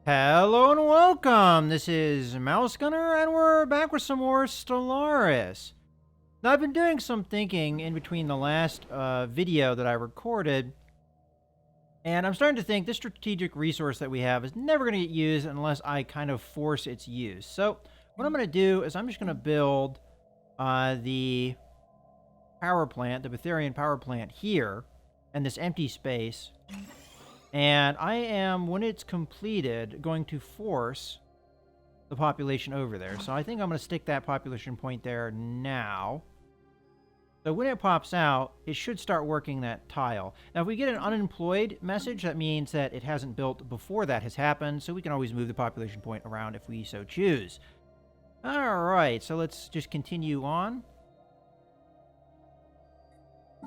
Hello and welcome. This is Mouse Gunner, and we're back with some more Stellaris. Now, I've been doing some thinking in between the last video that I recorded, and I'm starting to think this strategic resource that we have is never going to get used unless I kind of force its use. So, what I'm going to do is I'm just going to build the power plant, the Betharian power plant here, and this empty space. And I am, when it's completed, going to force the population over there. So I think I'm going to stick that population point there now. So when it pops out, it should start working that tile. Now, if we get an unemployed message, that means that it hasn't built before that has happened. So we can always move the population point around if we so choose. All right, so let's just continue on.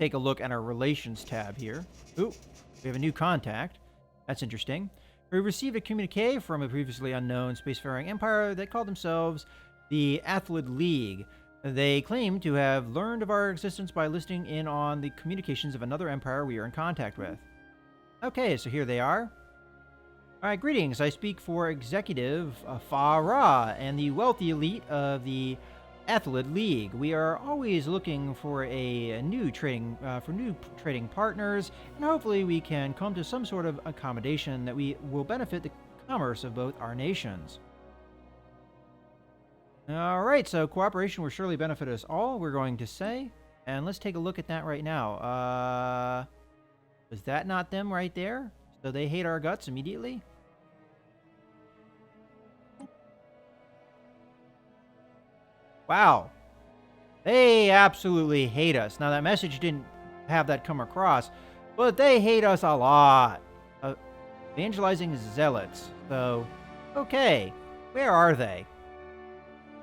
Take a look at our relations tab here. Ooh. We have a new contact. That's interesting. We received a communique from a previously unknown spacefaring empire that called themselves the Athlid League. They claim to have learned of our existence by listening in on the communications of another empire we are in contact with. Okay, so here they are. All right, greetings. I speak for Executive Farah and the wealthy elite of the Athlid League. We are always looking for new trading partners, and hopefully we can come to some sort of accommodation that will benefit the commerce of both our nations. All right, so cooperation will surely benefit us all, we're going to say, and let's take a look at that right now. Was that not them right there? So they hate our guts immediately? Wow. They absolutely hate us. Now, that message didn't have that come across, but they hate us a lot. Evangelizing zealots. So, okay. Where are they?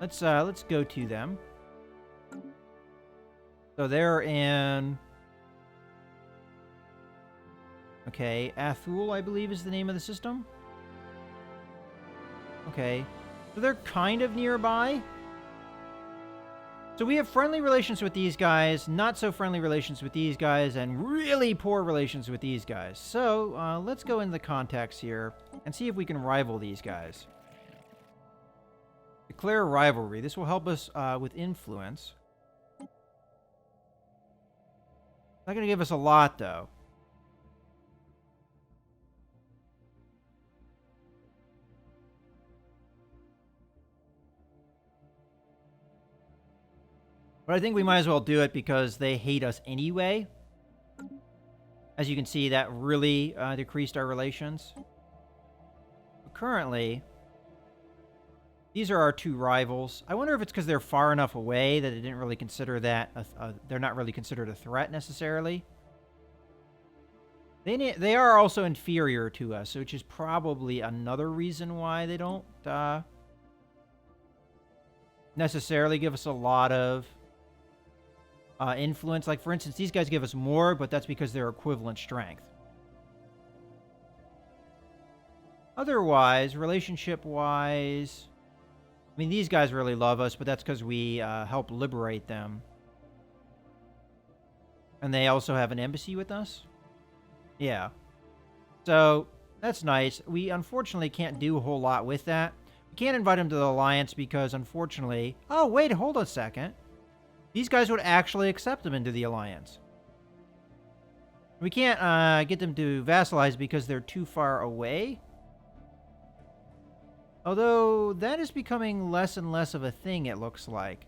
Let's go to them. So they're in... Okay, Athul, I believe, is the name of the system. Okay. So they're kind of nearby. So we have friendly relations with these guys, not so friendly relations with these guys, and really poor relations with these guys. So let's go into the contacts here and see if we can rival these guys. Declare rivalry. This will help us with influence. Not going to give us a lot, though. But I think we might as well do it because they hate us anyway. As you can see, that really decreased our relations. But currently, these are our two rivals. I wonder if it's because they're far enough away that they didn't really consider that they're not really considered a threat necessarily. They are also inferior to us, which is probably another reason why they don't necessarily give us a lot of influence. Like, for instance, these guys give us more, but that's because they're equivalent strength. Otherwise, relationship-wise, I mean, these guys really love us, but that's because we help liberate them. And they also have an embassy with us? Yeah. So, that's nice. We unfortunately can't do a whole lot with that. We can't invite them to the Alliance because, unfortunately... Oh, wait, hold a second. These guys would actually accept them into the Alliance. We can't get them to vassalize because they're too far away. Although, that is becoming less and less of a thing, it looks like.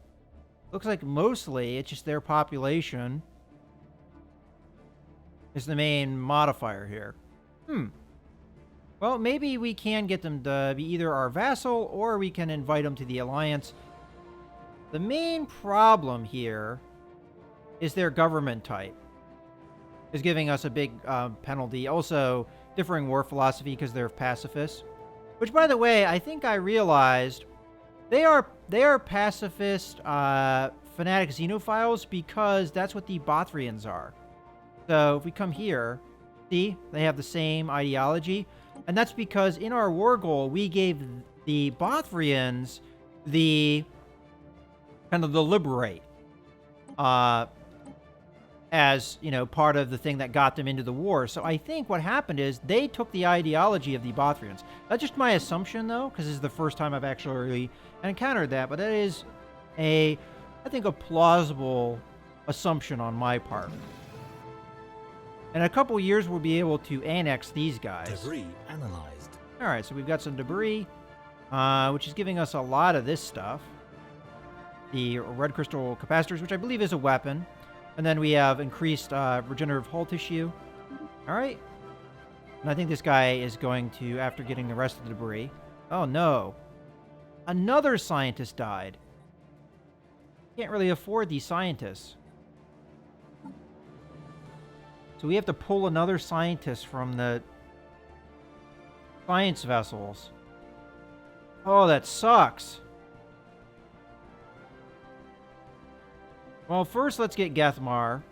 Looks like mostly it's just their population is the main modifier here. Well, maybe we can get them to be either our vassal or we can invite them to the Alliance. The main problem here is their government type is giving us a big penalty. Also, differing war philosophy because they're pacifists. Which, by the way, I think I realized they are pacifist fanatic xenophiles because that's what the Bothrians are. So if we come here, see, they have the same ideology. And that's because in our war goal, we gave the Bothrians the kind of the liberate as, you know, part of the thing that got them into the war. So I think what happened is they took the ideology of the Bothrians. That's just my assumption, though, because this is the first time I've actually encountered that. But that is I think, a plausible assumption on my part. In a couple years, we'll be able to annex these guys. Debris analyzed. All right, so we've got some debris, which is giving us a lot of this stuff. The red crystal capacitors, which I believe is a weapon. And then we have increased regenerative hull tissue. All right. And I think this guy is going to, after getting the rest of the debris... Oh, no. Another scientist died. Can't really afford these scientists. So we have to pull another scientist from the science vessels. Oh, that sucks. Well, first let's get Gethmar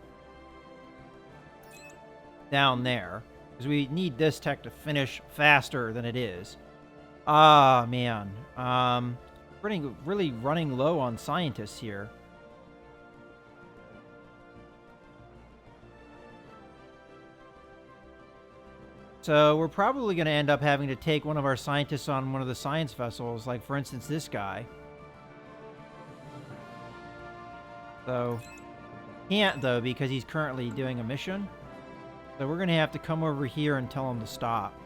down there, because we need this tech to finish faster than it is. Ah, man. Really running low on scientists here. So we're probably going to end up having to take one of our scientists on one of the science vessels, like, for instance, this guy. So, can't, though, because he's currently doing a mission. So we're going to have to come over here and tell him to stop.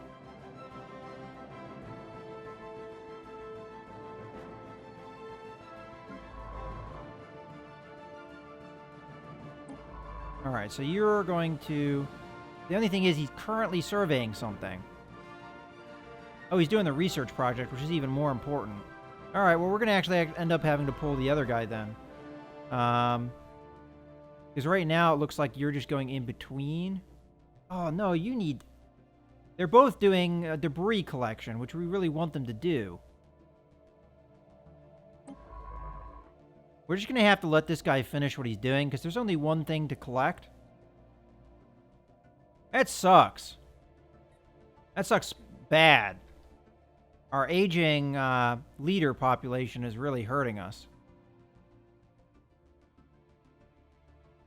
Alright, so you're going to... The only thing is he's currently surveying something. Oh, he's doing the research project, which is even more important. Alright, well, we're going to actually end up having to pull the other guy then. Because right now it looks like you're just going in between. Oh, no, you need... They're both doing a debris collection, which we really want them to do. We're just going to have to let this guy finish what he's doing, because there's only one thing to collect. That sucks. That sucks bad. Our aging leader population is really hurting us.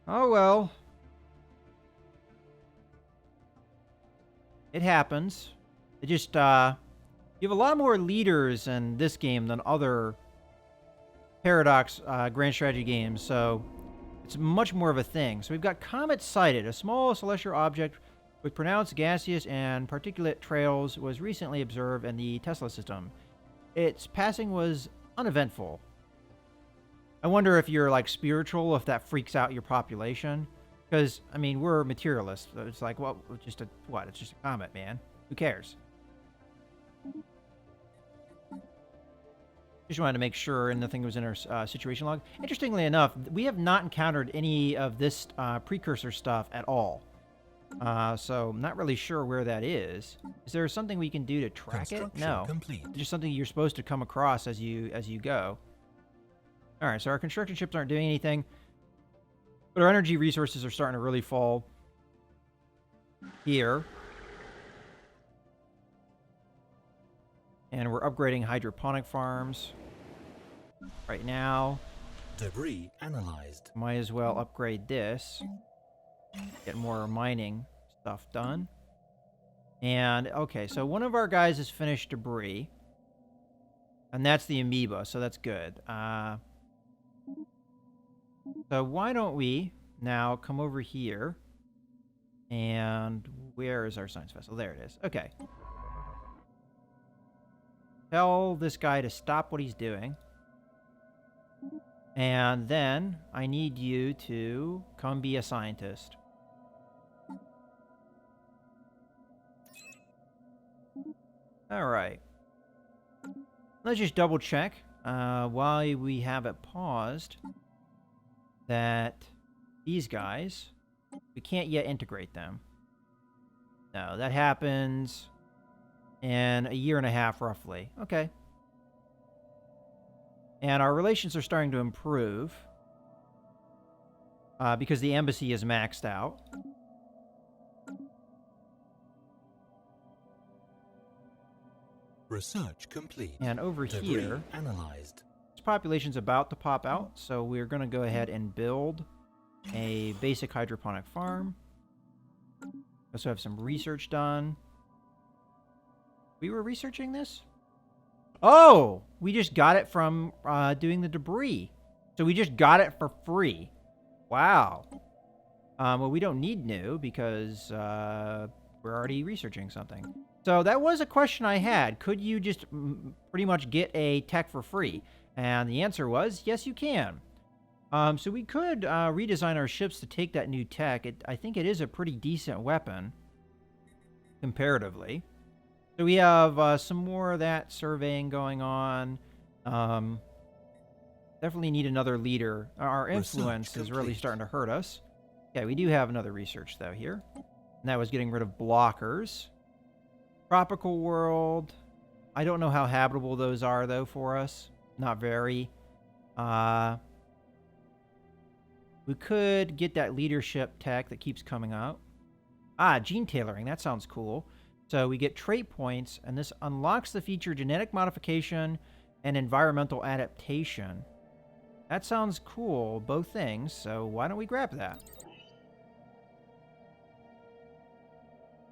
Oh, well. It happens. It just, you have a lot more leaders in this game than other Paradox Grand Strategy games, so it's much more of a thing. So we've got Comet Sighted, a small celestial object with pronounced gaseous and particulate trails was recently observed in the Tesla system. Its passing was uneventful. I wonder if you're, like, spiritual, if that freaks out your population. Because, I mean, we're materialists. So it's like, well, it's just a comet, man. Who cares? Just wanted to make sure nothing was in our situation log. Interestingly enough, we have not encountered any of this precursor stuff at all. So I'm not really sure where that is. Is there something we can do to track it? No. Complete. It's just something you're supposed to come across as you go. All right, so our construction ships aren't doing anything, but our energy resources are starting to really fall here. And we're upgrading hydroponic farms right now. Debris analyzed. Might as well upgrade this. Get more mining stuff done. And, okay, so one of our guys has finished debris. And that's the amoeba, so that's good. So why don't we now come over here. And where is our science vessel? There it is. Okay. Tell this guy to stop what he's doing. And then I need you to come be a scientist. All right. Let's just double check while we have it paused that these guys, we can't yet integrate them. No, that happens in a year and a half, roughly. Okay. And our relations are starting to improve because the embassy is maxed out. Research complete. And over here, analyzed. this population's about to pop out, so we're going to go ahead and build a basic hydroponic farm. Also have some research done. We were researching this? Oh! We just got it from doing the debris. So we just got it for free. Wow. Well, we don't need new because we're already researching something. So that was a question I had. Could you just pretty much get a tech for free? And the answer was, yes, you can. So we could redesign our ships to take that new tech. I think it is a pretty decent weapon, comparatively. So we have some more of that surveying going on. Definitely need another leader. Our influence is really starting to hurt us. Yeah, we do have another research, though, here. And that was getting rid of blockers. Tropical world. I don't know how habitable those are, though, for us. Not very. We could get that leadership tech that keeps coming out. Gene tailoring. That sounds cool. So we get trait points, and this unlocks the feature genetic modification and environmental adaptation. That sounds cool, both things, so why don't we grab that?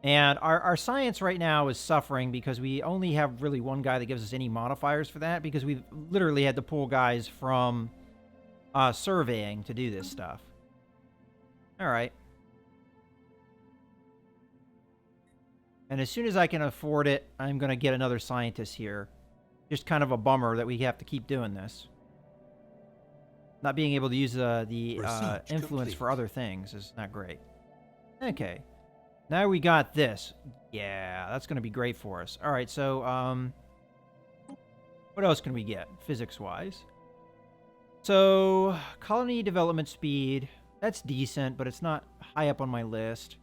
And our science right now is suffering because we only have really one guy that gives us any modifiers for that, because we've literally had to pull guys from surveying to do this stuff. Alright. And as soon as I can afford it, I'm going to get another scientist here. Just kind of a bummer that we have to keep doing this. Not being able to use the influence for other things is not great. Okay. Now we got this. Yeah, that's going to be great for us. All right, so what else can we get physics-wise? So colony development speed, that's decent, but it's not high up on my list.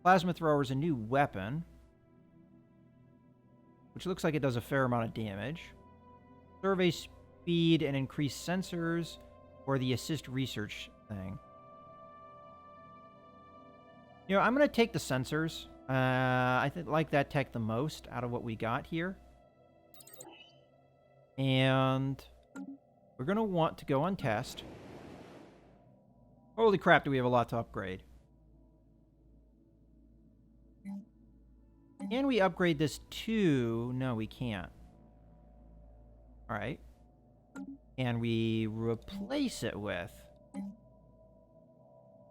Plasma thrower is a new weapon, which looks like it does a fair amount of damage. Survey speed and increased sensors, or the assist research thing. You know, I'm going to take the sensors. I like that tech the most out of what we got here. And we're going to want to go on test. Holy crap, do we have a lot to upgrade. Can we upgrade this to... No, we can't. Alright. Can we replace it with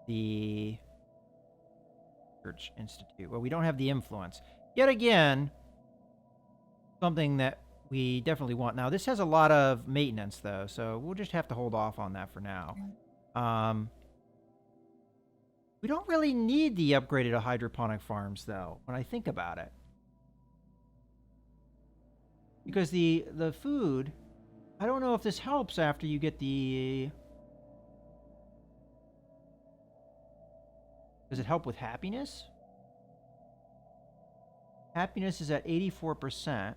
the Research Institute? Well, we don't have the influence. Yet again, something that we definitely want. Now, this has a lot of maintenance, though, so we'll just have to hold off on that for now. We don't really need the upgraded hydroponic farms, though, when I think about it. Because the food... I don't know if this helps after you get the... Does it help with happiness? Happiness is at 84%.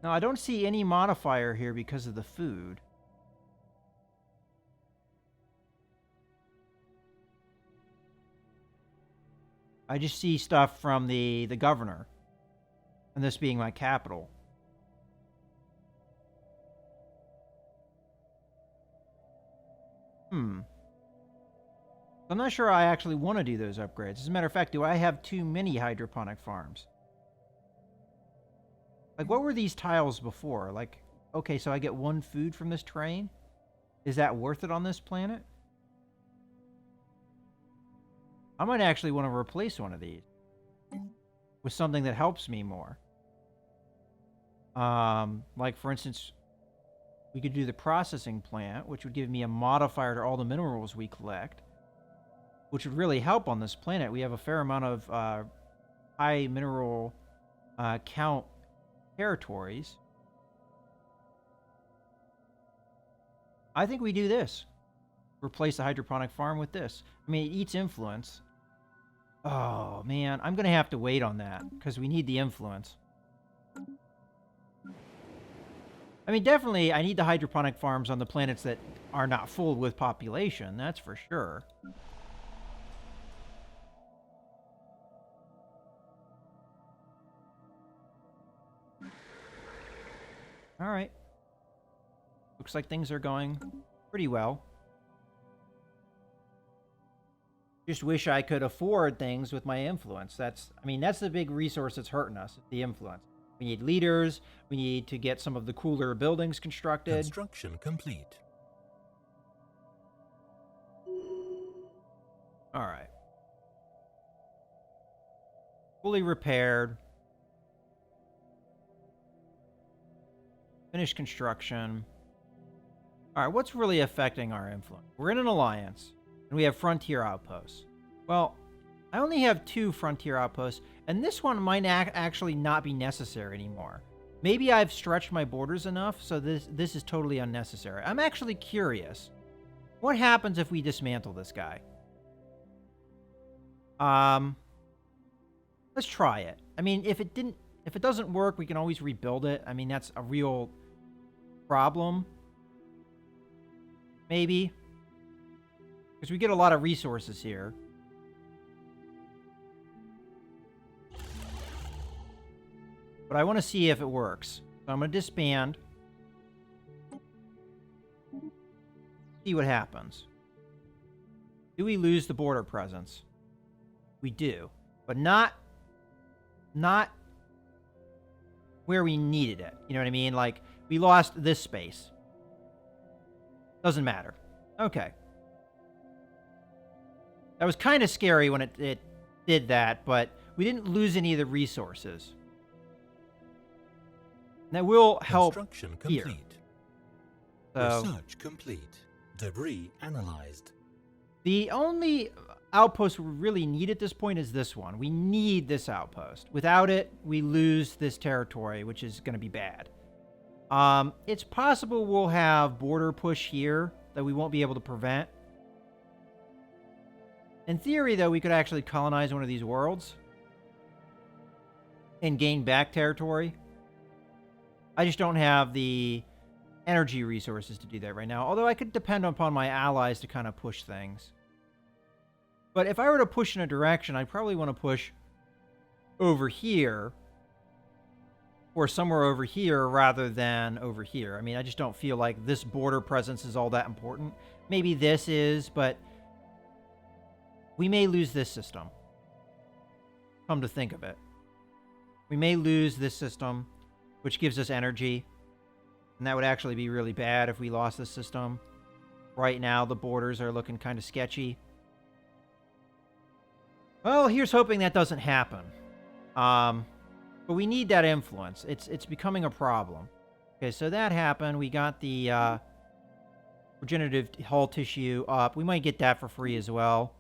Now, I don't see any modifier here because of the food. I just see stuff from the governor. And this being my capital. I'm not sure I actually want to do those upgrades. As a matter of fact, do I have too many hydroponic farms? Like, what were these tiles before? Like, okay, so I get one food from this train? Is that worth it on this planet? I might actually want to replace one of these with something that helps me more. Like, for instance, we could do the processing plant, which would give me a modifier to all the minerals we collect, which would really help on this planet. We have a fair amount of high mineral count territories. I think we do this. Replace the hydroponic farm with this. I mean, it eats influence. Oh, man. I'm going to have to wait on that because we need the influence. I mean, definitely, I need the hydroponic farms on the planets that are not full with population. That's for sure. All right. Looks like things are going pretty well. Just wish I could afford things with my influence. That's the big resource that's hurting us, the influence. We need leaders. We need to get some of the cooler buildings constructed. Construction complete. All right. Fully repaired. Finished construction. All right, what's really affecting our influence? We're in an alliance, and we have frontier outposts. Well, I only have 2 frontier outposts, and this one might actually not be necessary anymore. Maybe I've stretched my borders enough, so this is totally unnecessary. I'm actually curious. What happens if we dismantle this guy? Let's try it. I mean, if it doesn't work, we can always rebuild it. I mean, that's a real problem. Maybe. Because we get a lot of resources here. But I want to see if it works. So I'm going to disband. See what happens. Do we lose the border presence? We do. But not where we needed it. You know what I mean? Like, we lost this space. Doesn't matter. Okay. That was kind of scary when it did that, but we didn't lose any of the resources. That will help Construction here. complete. So, Research complete. Debris analyzed. the only outpost we really need at this point is this one. We need this outpost. Without it, we lose this territory, which is going to be bad. It's possible we'll have border push here that we won't be able to prevent. In theory, though, we could actually colonize one of these worlds and gain back territory. I just don't have the energy resources to do that right now, although I could depend upon my allies to kind of push things. But if I were to push in a direction, I'd probably want to push over here or somewhere over here rather than over here. I mean, I just don't feel like this border presence is all that important. Maybe this is, but we may lose this system. Come to think of it. We may lose this system, which gives us energy. And that would actually be really bad if we lost this system. Right now, the borders are looking kind of sketchy. Well, here's hoping that doesn't happen. But we need that influence. It's becoming a problem. Okay, so that happened. We got the regenerative hull tissue up. We might get that for free as well.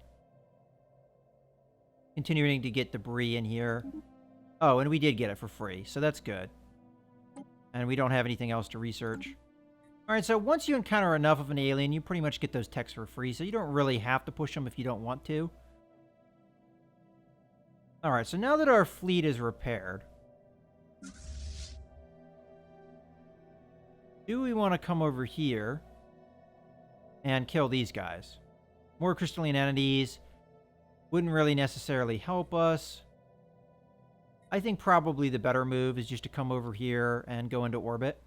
Continuing to get debris in here. Oh, and we did get it for free, so that's good. And we don't have anything else to research. Alright, so once you encounter enough of an alien, you pretty much get those techs for free, so you don't really have to push them if you don't want to. Alright, so now that our fleet is repaired, do we want to come over here and kill these guys? More crystalline entities wouldn't really necessarily help us. I think probably the better move is just to come over here and go into orbit.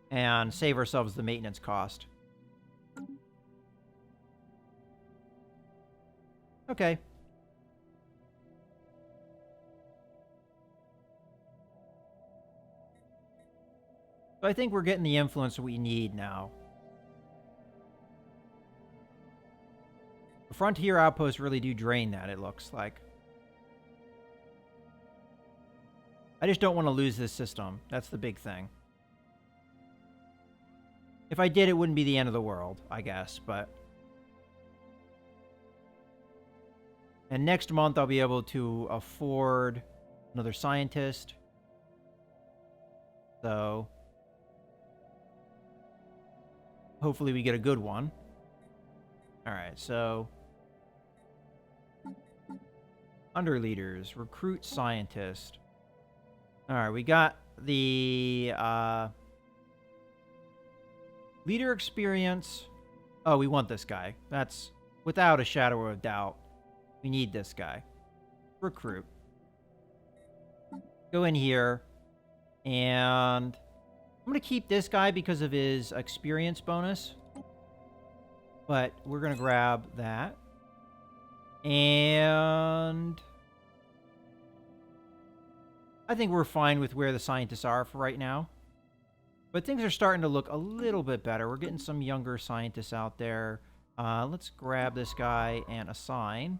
And save ourselves the maintenance cost. Okay. So I think we're getting the influence we need now. The frontier outposts really do drain that, it looks like. I just don't want to lose this system. That's the big thing. If I did, it wouldn't be the end of the world, I guess, but... And next month, I'll be able to afford another scientist. So... hopefully we get a good one. Alright, so... under leaders, recruit scientist. Alright, we got the leader experience. Oh, we want this guy. That's without a shadow of doubt. We need this guy. Recruit. Go in here And I'm going to keep this guy because of his experience bonus. But we're going to grab that. And I think we're fine with where the scientists are for right now. But things are starting to look a little bit better. We're getting some younger scientists out there. Let's grab this guy and assign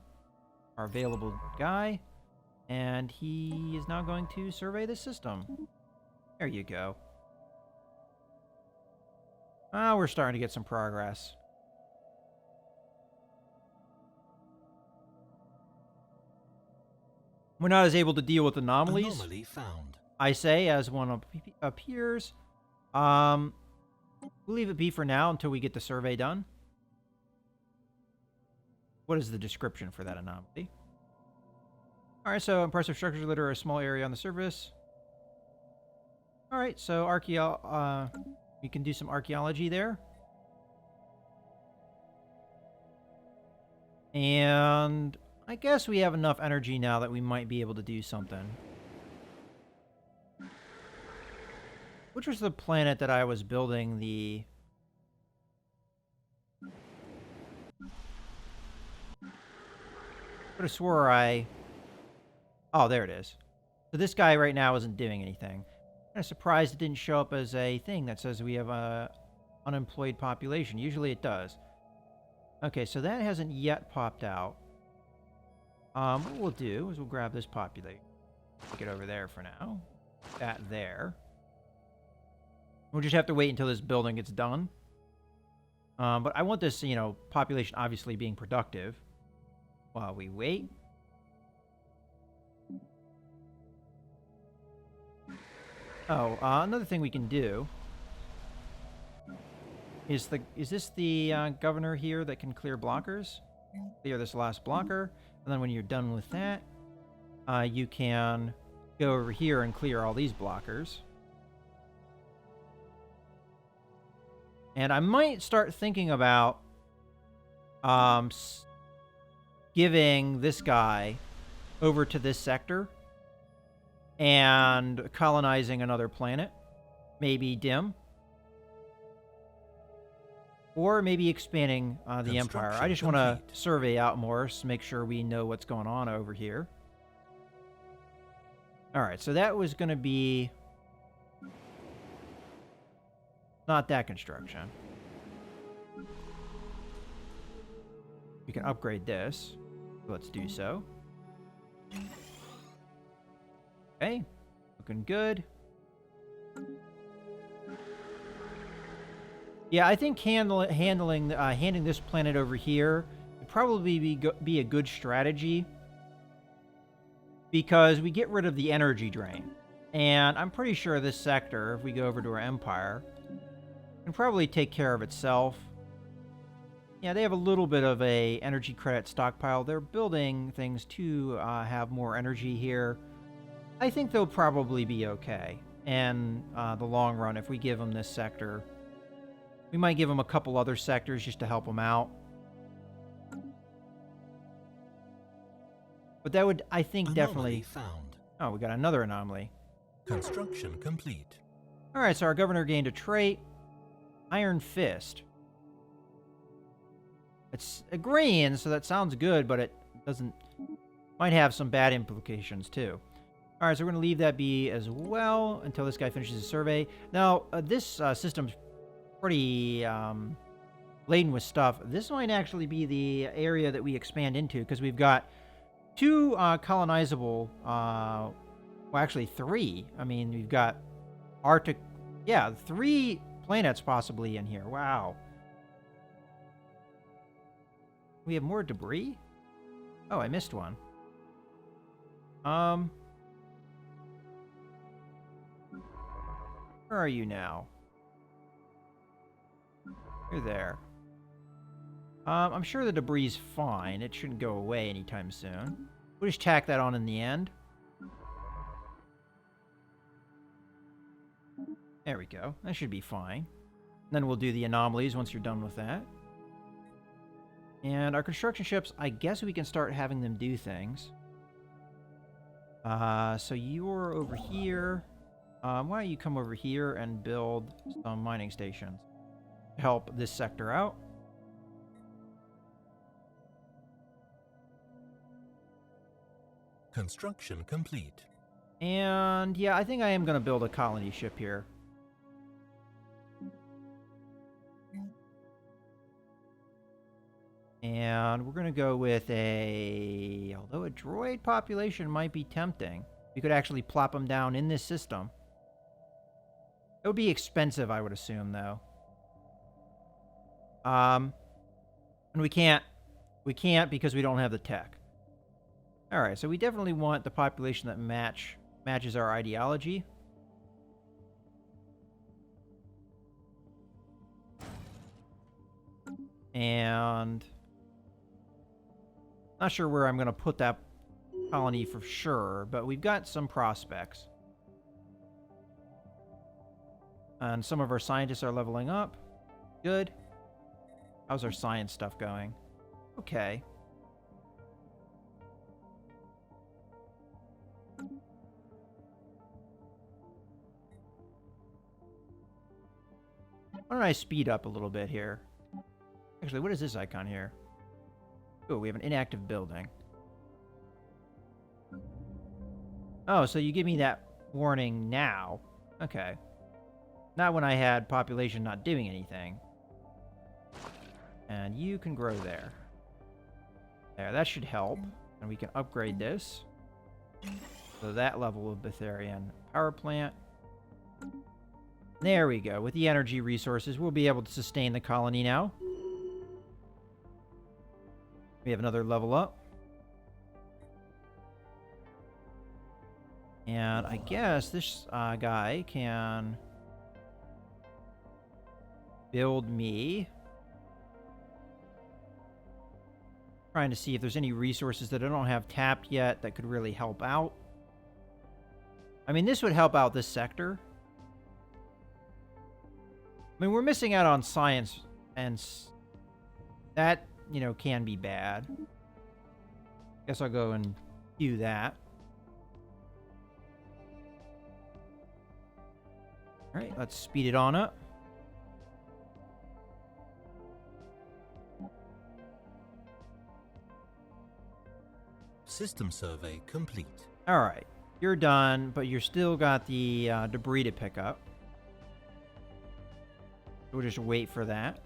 our available guy. And he is now going to survey the system. There you go. We're starting to get some progress. We're not as able to deal with anomalies. Anomaly found. I say, as one appears. We'll leave it be for now until we get the survey done. What is the description for that anomaly? Alright, so impressive structures litter a small area on the surface. Alright, so we can do some archaeology there. And I guess we have enough energy now that we might be able to do something. Which was the planet that I was building the... I could have swore Oh, there it is. So this guy right now isn't doing anything. I'm kind of surprised it didn't show up as a thing that says we have a unemployed population. Usually it does. Okay, so that hasn't yet popped out. What we'll do is we'll grab this population. Take it over there for now. That there. We'll just have to wait until this building gets done. But I want this, population obviously being productive while we wait. Oh, another thing we can do is this the governor here that can clear blockers? Clear this last blocker, and then when you're done with that, you can go over here and clear all these blockers. And I might start thinking about giving this guy over to this sector and colonizing another planet. Maybe Dim. Or maybe expanding the Empire. I just want to survey out more to make sure we know what's going on over here. Alright, so that was going to be... not that construction. We can upgrade this. Let's do so. Okay, looking good. Yeah, I think handing this planet over here would probably be a good strategy, because we get rid of the energy drain. And I'm pretty sure this sector, if we go over to our Empire, can probably take care of itself. Yeah, they have a little bit of a energy credit stockpile. They're building things to have more energy here. I think they'll probably be okay in the long run if we give them this sector. We might give them a couple other sectors just to help them out. But that would, I think, definitely... found. Oh, we got another anomaly. Construction complete. Alright, so our governor gained a trait. Iron Fist. It's a green, so that sounds good, but it doesn't... might have some bad implications, too. Alright, so we're going to leave that be as well until this guy finishes his survey. Now, this system's pretty laden with stuff. This might actually be the area that we expand into, because we've got 2 colonizable... well, actually 3. I mean, we've got Arctic... yeah, 3 planets possibly in here. Wow. We have more debris? Oh, I missed one. Where are you now? You're there. I'm sure the debris is fine. It shouldn't go away anytime soon. We'll just tack that on in the end. There we go. That should be fine. Then we'll do the anomalies once you're done with that. And our construction ships, I guess we can start having them do things. So you're over here. Why don't you come over here and build some mining stations to help this sector out? Construction complete. And yeah, I think I am going to build a colony ship here. And we're going to go with although a droid population might be tempting. We could actually plop them down in this system. It would be expensive, I would assume, though. And we can't because we don't have the tech. All right, so we definitely want the population that matches our ideology. And not sure where I'm going to put that colony for sure, but we've got some prospects. And some of our scientists are leveling up. Good. How's our science stuff going? Okay. Why don't I speed up a little bit here? Actually, what is this icon here? Oh, we have an inactive building. Oh, so you give me that warning now. Okay. Not when I had population not doing anything. And you can grow there. There, that should help. And we can upgrade this. So that level of Betharian power plant. There we go. With the energy resources, we'll be able to sustain the colony now. We have another level up. And I guess this guy can build me. Trying to see if there's any resources that I don't have tapped yet that could really help out. I mean, this would help out this sector. I mean, we're missing out on science, and that, you know, can be bad. Guess I'll go and do that. All right, let's speed it on up. System survey complete. All right, you're done, but you're still got the debris to pick up. We'll just wait for that.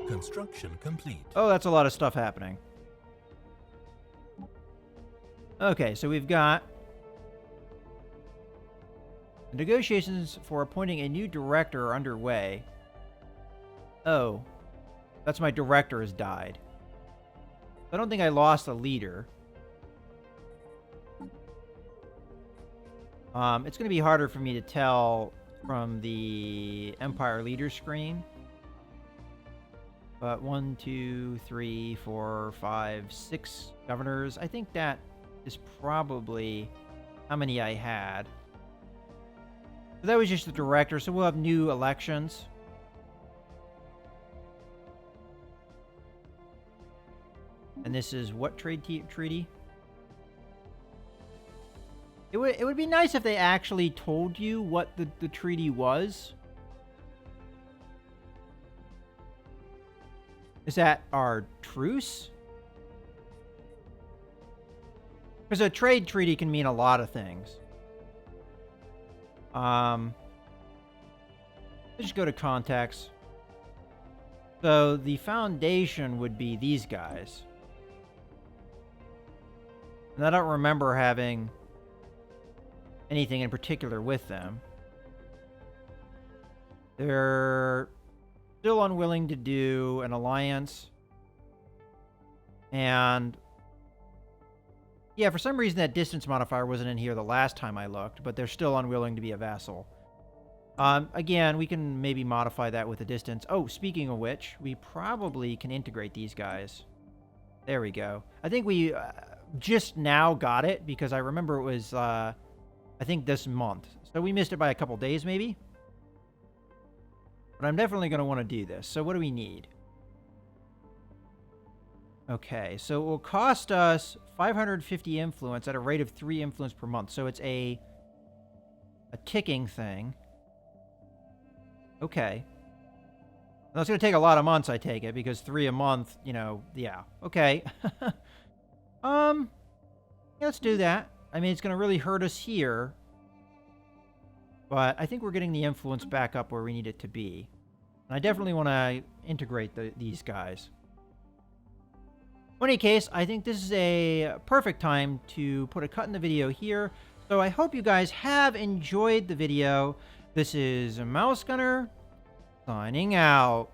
Construction complete. Oh, that's a lot of stuff happening. Okay, so we've got negotiations for appointing a new director are underway. Oh, that's my director has died. I don't think I lost a leader. It's going to be harder for me to tell from the Empire leader screen. But 1, 2, 3, 4, 5, 6 governors. I think that is probably how many I had. So that was just the director, so we'll have new elections. And this is what treaty? It would be nice if they actually told you what the treaty was. Is that our truce? Because a trade treaty can mean a lot of things. Let's just go to context. So the foundation would be these guys. And I don't remember having anything in particular with them. They're still unwilling to do an alliance. And yeah, for some reason that distance modifier wasn't in here the last time I looked, but they're still unwilling to be a vassal. Again, we can maybe modify that with the distance. Oh, speaking of which, we probably can integrate these guys. There we go. I think we just now got it because I remember it was, I think this month. So we missed it by a couple days maybe. But I'm definitely going to want to do this. So what do we need? Okay, so it will cost us 550 influence at a rate of 3 influence per month. So it's a ticking thing. Okay. That's going to take a lot of months, I take it, because 3 a month, you know, yeah. Okay. Yeah, let's do that. I mean, it's going to really hurt us here. But I think we're getting the influence back up where we need it to be. And I definitely want to integrate these guys. In any case, I think this is a perfect time to put a cut in the video here. So I hope you guys have enjoyed the video. This is Mouse Gunner signing out.